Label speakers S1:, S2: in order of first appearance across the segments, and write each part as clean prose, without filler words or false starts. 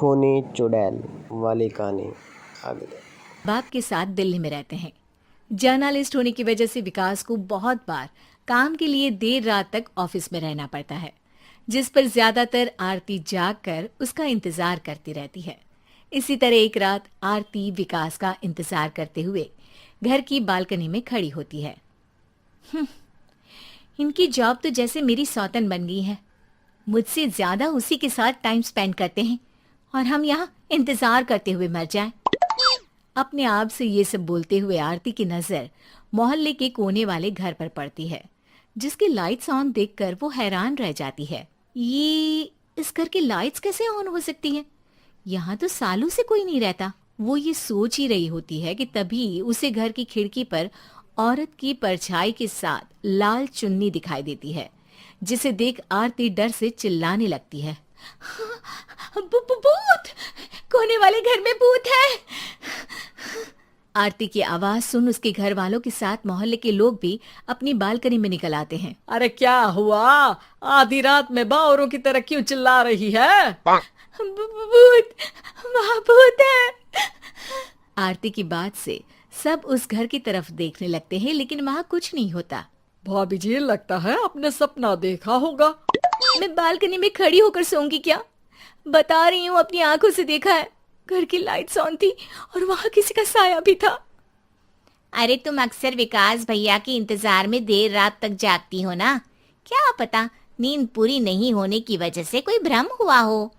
S1: खूनी चुड़ैल वाली कहानी आगे।
S2: बाप के साथ दिल्ली में रहते हैं। जर्नलिस्ट होने की वजह से विकास को बहुत बार काम के लिए देर रात तक ऑफिस में रहना पड़ता है, जिस पर ज्यादातर आरती जाग कर उसका इंतजार करती रहती है। इसी तरह एक रात आरती विकास का इंतजार करते हुए घर की बालकनी में खड़ी होती है। इनकी जॉब तो जैसे मेरी सौतन बन गई है। मुझसे ज्यादा उसी के साथ टाइम स्पेंड करते हैं और हम यहाँ इंतजार करते हुए मर जाएं। अपने आप से ये सब बोलते हुए आरती की नजर मोहल्ले के कोने वाले घर पर पड़ती है, जिसकी लाइट्स ऑन देखकर वो हैरान रह जाती है। ये इस घर की लाइट्स कैसे ऑन हो सकती हैं? यहाँ तो सालों से कोई नहीं रहता। वो ये सोच ही रही होती है कि तभी उसे घर की खिड़की पर औरत की परछाई के साथ लाल चुन्नी दिखाई देती है, जिसे देख आरती डर से चिल्लाने लगती है। भूत! कोने वाले घर में भूत है! आरती की आवाज सुन उसके घर वालों के साथ मोहल्ले के लोग भी अपनी बालकनी में निकल आते हैं।
S3: अरे क्या हुआ? आधी रात में बावरों की तरह क्यों चिल्ला रही है?
S2: भूत! वहाँ भूत है! आरती की बात से सब उस घर की तरफ देखने लगते हैं, लेकिन वहाँ कुछ नहीं होता।
S3: भाभी जी, लगता है आपने सपना देखा होगा।
S2: मैं बालकनी में खड़ी होकर सोऊंगी क्या? बता रही हूँ, अपनी आंखों से देखा है। घर की लाइट्स ऑन थी और वहाँ किसी का साया भी था। अरे तुम अक्सर विकास भैया के इंतजार में देर रात तक जागती हो ना, क्या पता नींद पूरी नहीं होने की वजह से कोई भ्रम हुआ हो।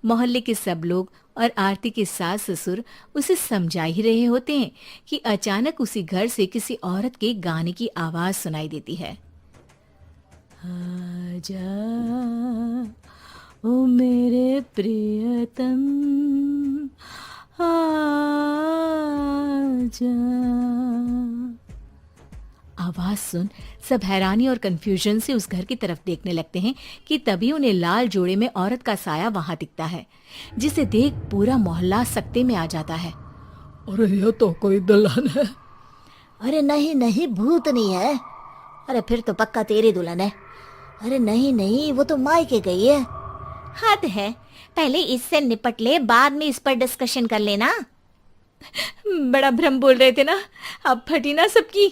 S2: मोहल्ले के सब लोग और आरती के सास ससुर उसे समझा ही रहे होते हैं कि अचानक उसी घर से किसी औरत के गाने की आवाज सुनाई देती है। आजा ओ मेरे प्रियतम आजा। आवाज सुन सब हैरानी और कंफ्यूजन से उस घर की तरफ देखने लगते हैं कि तभी उन्हें लाल जोड़े में औरत का साया वहां दिखता है, जिसे देख पूरा मोहल्ला सकते में आ जाता है।
S3: अरे ये तो कोई दुल्हन है।
S4: अरे नहीं नहीं, भूत नहीं है। अरे फिर तो पक्का तेरी दुल्हन है। अरे नहीं नहीं, वो तो मायके गई है।
S2: हद है, पहले इससे निपट ले, बाद में इस पर डिस्कशन कर लेना। बड़ा भ्रम बोल रहे थे ना, अब फटी ना सबकी।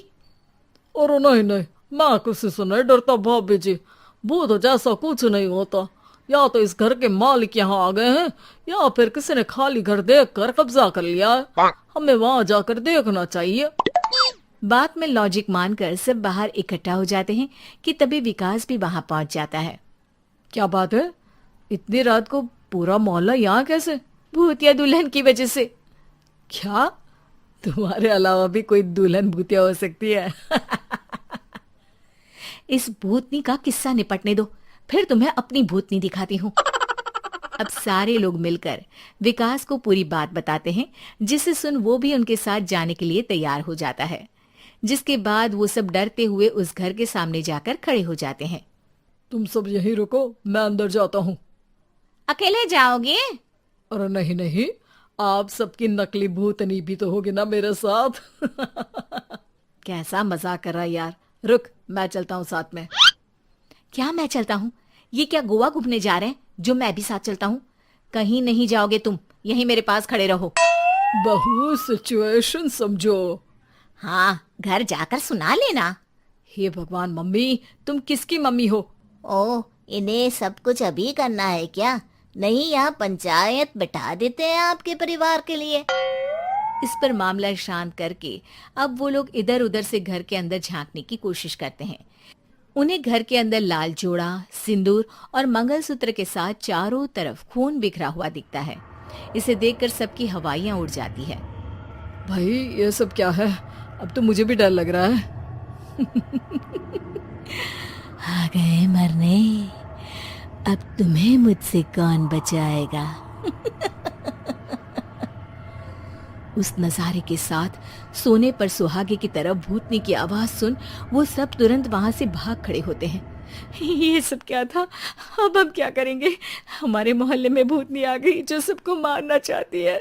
S3: और नहीं नहीं, मैं किसी से नहीं डरता भाभी जी। भूत जैसा कुछ नहीं होता। या तो इस घर के मालिक यहाँ आ गए हैं, या फिर किसी ने खाली घर देख कर कब्जा कर लिया है। हमें वहां जाकर देखना चाहिए।
S2: बात में लॉजिक मानकर सब बाहर इकट्ठा हो जाते हैं कि तभी विकास भी वहां पहुंच जाता है।
S3: क्या बात है? इतनी रात को पूरा मोहल्ला यहाँ कैसे?
S2: भूतिया दुल्हन की वजह से।
S3: क्या तुम्हारे अलावा भी कोई दुल्हन भूतिया हो सकती है?
S2: इस भूतनी का किस्सा निपटने दो, फिर तुम्हें अपनी भूतनी दिखाती हूँ। अब सारे लोग मिलकर विकास को पूरी बात बताते हैं, जिसे सुन वो भी उनके साथ जाने के लिए तैयार हो जाता है। जिसके बाद वो सब डरते हुए उस घर के सामने जाकर खड़े हो जाते हैं।
S3: तुम सब यहीं रुको, मैं अंदर जाता हूँ।
S2: अकेले जाओगे?
S3: अरे नहीं नहीं, आप सबकी नकली भूतनी भी तो होगी ना मेरे साथ।
S2: कैसा मजाक कर रहा यार। रुक, मैं चलता हूँ साथ में। क्या मैं चलता हूँ? ये क्या गोवा घूमने जा रहे हैं जो मैं भी साथ चलता हूँ? कहीं नहीं जाओगे तुम, यहीं मेरे पास खड़े रहो।
S3: बहू सिचुएशन समझो।
S4: हाँ, घर जाकर सुना लेना।
S3: हे भगवान, मम्मी तुम किसकी मम्मी हो?
S4: ओ, इन्हें सब कुछ अभी करना है क्या? नहीं, यहाँ पंचायत बैठा देते हैं आपके परिवार के लिए।
S2: इस पर मामला शांत करके अब वो लोग इधर उधर से घर के अंदर झांकने की कोशिश करते हैं। उन्हें घर के अंदर लाल जोड़ा, सिंदूर और मंगलसूत्र के साथ चारों तरफ खून बिखरा हुआ दिखता है। इसे देखकर सबकी हवाइयां उड़ जाती है।
S3: भाई ये सब क्या है? अब तो मुझे भी डर लग रहा है।
S2: आ गए मरने, अब तुम्हें मुझसे कौन बचाएगा? उस नजारे के साथ सोने पर सुहागे की तरफ भूतनी की आवाज सुन वो सब तुरंत वहां से भाग खड़े होते हैं। ये सब क्या था? अब हम क्या करेंगे? हमारे मोहल्ले में भूतनी आ गई जो सबको मारना चाहती है।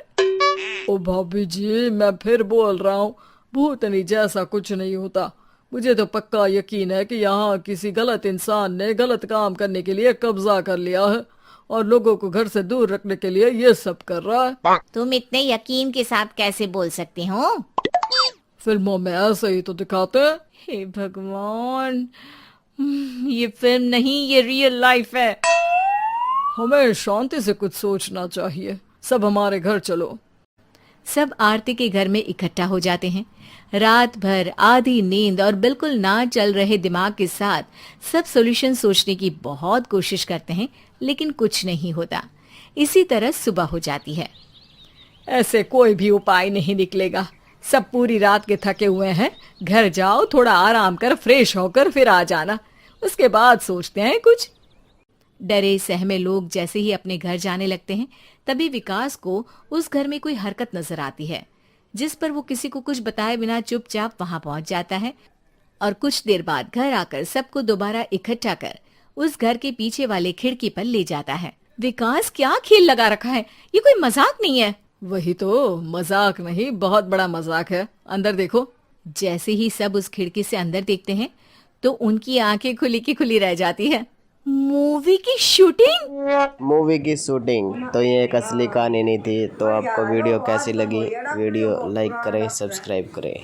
S3: ओ भाभी जी, मैं फिर बोल रहा हूँ, भूतनी जैसा कुछ नहीं होता। मुझे तो पक्का यकीन है कि यहाँ किसी गलत इंसान ने गलत काम करने के लिए कब्जा कर लिया है और लोगों को घर से दूर रखने के लिए ये सब कर रहा है।
S2: तुम इतने यकीन के साथ कैसे बोल सकते हो?
S3: फिल्मों में ऐसे ही तो दिखाते हैं।
S2: हे भगवान, ये फिल्म नहीं, ये रियल लाइफ है।
S3: हमें शांति से कुछ सोचना चाहिए। सब हमारे घर चलो।
S2: सब आरती के घर में इकट्ठा हो जाते हैं। रात भर आधी नींद और बिल्कुल ना चल रहे दिमाग के साथ सब सॉल्यूशन सोचने की बहुत कोशिश करते हैं, लेकिन कुछ नहीं होता। इसी तरह सुबह हो जाती है।
S3: ऐसे कोई भी उपाय नहीं निकलेगा। सब पूरी रात के थके हुए हैं। घर जाओ, थोड़ा आराम कर, फ्रेश होकर फिर आ जाना, उसके बाद सोचते हैं कुछ।
S2: डरे सहमे लोग जैसे ही अपने घर जाने लगते हैं, तभी विकास को उस घर में कोई हरकत नजर आती है, जिस पर वो किसी को कुछ बताए बिना चुपचाप वहां पहुंच जाता है और कुछ देर बाद घर आकर सबको दोबारा इकट्ठा कर उस घर के पीछे वाले खिड़की पर ले जाता है। विकास, क्या खेल लगा रखा है? ये कोई मजाक नहीं है।
S3: वही तो, मजाक नहीं, बहुत बड़ा मजाक है। अंदर देखो।
S2: जैसे ही सब उस खिड़की से अंदर देखते हैं तो उनकी आंखें खुली की खुली रह जाती है। मूवी की शूटिंग?
S1: मूवी की शूटिंग तो ये एक असली कहानी नहीं थी। तो आपको वीडियो कैसी लगी? वीडियो लाइक करें, सब्सक्राइब करें।